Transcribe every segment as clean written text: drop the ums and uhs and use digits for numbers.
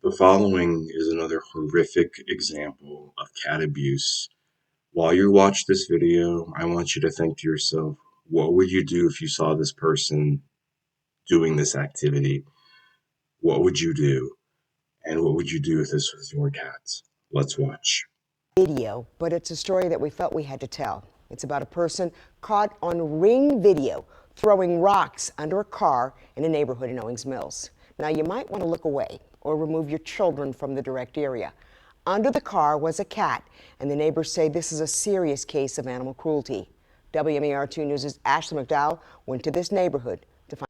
The following is another horrific example of cat abuse. While you watch this video, I want you to think to yourself, what would you do if you saw this person doing this activity? What would you do? And what would you do if this was your cat? Let's watch. Video, but it's a story that we felt we had to tell. It's about a person caught on Ring video throwing rocks under a car in a neighborhood in Owings Mills. Now, you might want to look away or remove your children from the direct area. Under the car was a cat, and the neighbors say this is a serious case of animal cruelty. WMAR2 News' Ashley McDowell went to this neighborhood to find.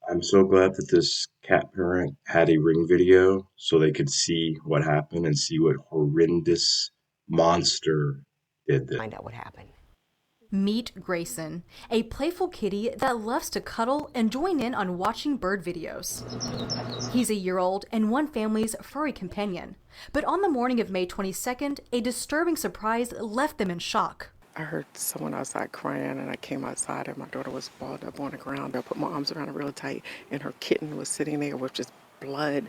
I'm so glad that this cat parent had a Ring video so they could see what happened and see what horrendous monster did this. Find out what happened. Meet Grayson, a playful kitty that loves to cuddle and join in on watching bird videos. He's a year old and one family's furry companion. But on the morning of May 22nd, a disturbing surprise left them in shock. I heard someone outside crying, and I came outside, and my daughter was balled up on the ground. I put my arms around her real tight, and her kitten was sitting there with just blood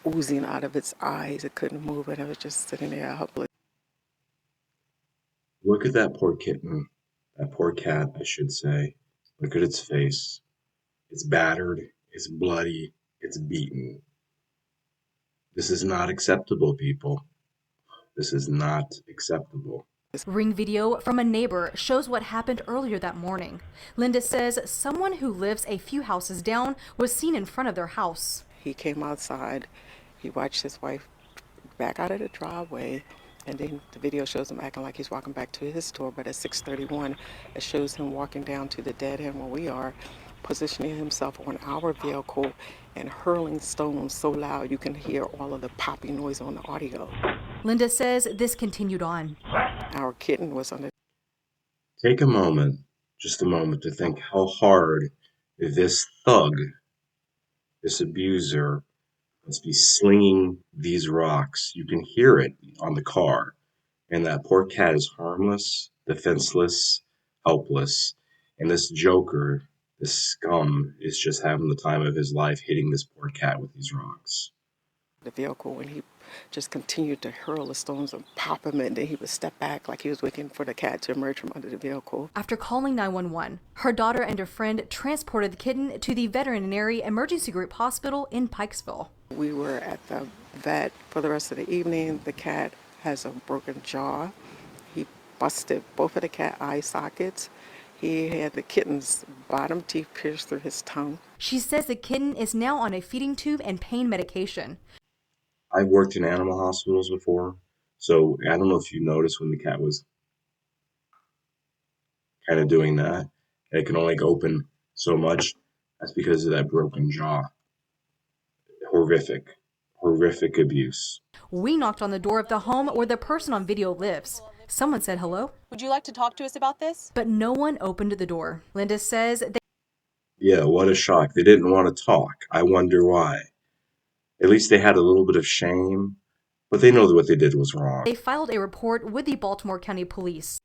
oozing out of its eyes. It couldn't move, and it was just sitting there helpless. Look at that poor kitten. That poor cat, I should say. Look at its face. It's battered, it's bloody, it's beaten. This is not acceptable, people. This is not acceptable. Ring video from a neighbor shows what happened earlier that morning. Linda says someone who lives a few houses down was seen in front of their house. He came outside. He watched his wife back out of the driveway, and then the video shows him acting like he's walking back to his store. But at 6:31, it shows him walking down to the dead end where we are, positioning himself on our vehicle and hurling stones so loud you can hear all of the popping noise on the audio. Linda says this continued on. Our kitten was on the. Take a moment, just a moment, to think how hard this thug, this abuser, must be slinging these rocks. You can hear it on the car. And that poor cat is harmless, defenseless, helpless. And this joker, this scum, is just having the time of his life hitting this poor cat with these rocks. The vehicle when he just continued to hurl the stones and pop him, and then he would step back like he was waiting for the cat to emerge from under the vehicle. After calling 911, her daughter and a friend transported the kitten to the Veterinary Emergency Group Hospital in Pikesville. We were at the vet for the rest of the evening. The cat has a broken jaw. He busted both of the cat eye sockets. He had the kitten's bottom teeth pierced through his tongue. She says the kitten is now on a feeding tube and pain medication. I've worked in animal hospitals before, so I don't know if you noticed when the cat was kind of doing that. It can only open so much. That's because of that broken jaw. Horrific, horrific abuse. We knocked on the door of the home where the person on video lives. Someone said hello. Would you like to talk to us about this? But no one opened the door. Linda says Yeah, what a shock. They didn't want to talk. I wonder why. At least they had a little bit of shame, but they know that what they did was wrong. they filed a report with the Baltimore County Police.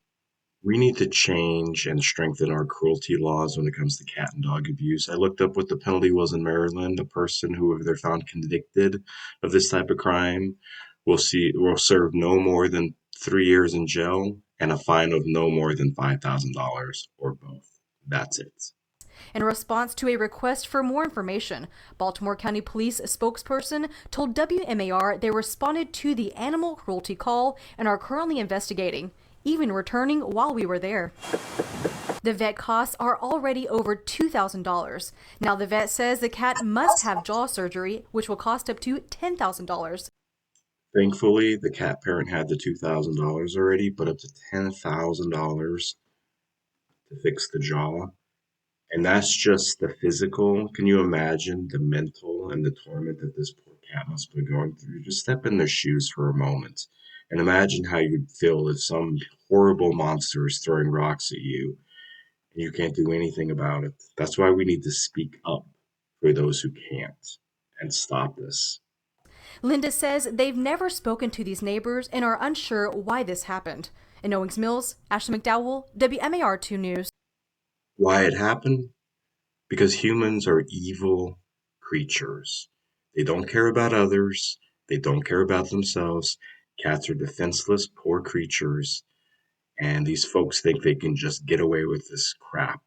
We need to change and strengthen our cruelty laws when it comes to cat and dog abuse. I looked up what the penalty was in Maryland. A person who, if they're found convicted of this type of crime, will serve no more than 3 years in jail and a fine of no more than $5,000 or both. That's it. In response to a request for more information, Baltimore County Police spokesperson told WMAR they responded to the animal cruelty call and are currently investigating, even returning while we were there. The vet costs are already over $2,000. Now the vet says the cat must have jaw surgery, which will cost up to $10,000. Thankfully, the cat parent had the $2,000 already, but up to $10,000 to fix the jaw. And that's just the physical. Can you imagine the mental and the torment that this poor cat must be going through? Just step in their shoes for a moment and imagine how you'd feel if some horrible monster is throwing rocks at you and you can't do anything about it. That's why we need to speak up for those who can't and stop this. Linda says they've never spoken to these neighbors and are unsure why this happened. In Owings Mills, Ashley McDowell, WMAR2 News. Why it happened? Because humans are evil creatures. They don't care about others. They don't care about themselves. Cats are defenseless, poor creatures, and these folks think they can just get away with this crap.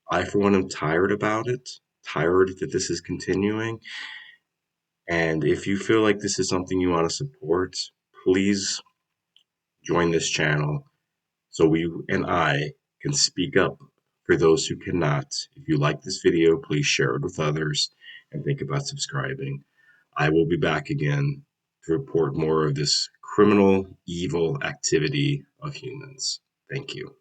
I, for one, am tired about it, tired that this is continuing. And if you feel like this is something you want to support, please join this channel so we and I can speak up for those who cannot. If you like this video, please share it with others and think about subscribing. I will be back again to report more of this criminal, evil activity of humans. Thank you.